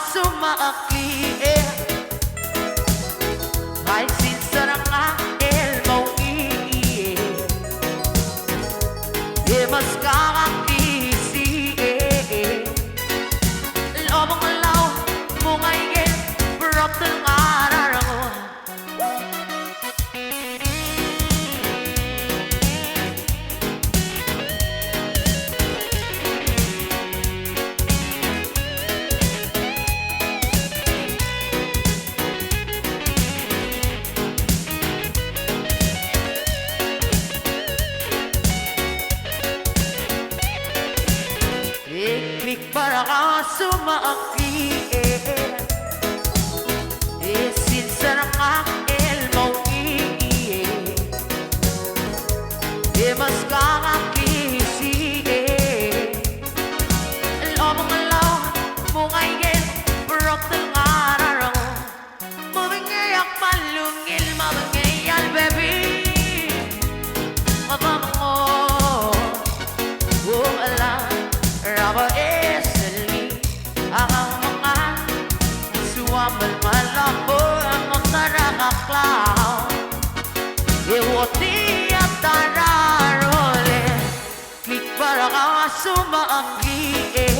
sumaki Ay sinsarang el maui mas kakakisi Lobong law Mungay Berap tengar ako Iklik para ka sumaki Sinsarang el maui mas kakakisi Lobong law Mungay Berok tengar ako Mabingayak palungil Mabingayal baby Mabango Alam Raba esali Ang mga Suwamal malambo Ang magtarakaklaw Iwati at tararole Klik para ka sumaki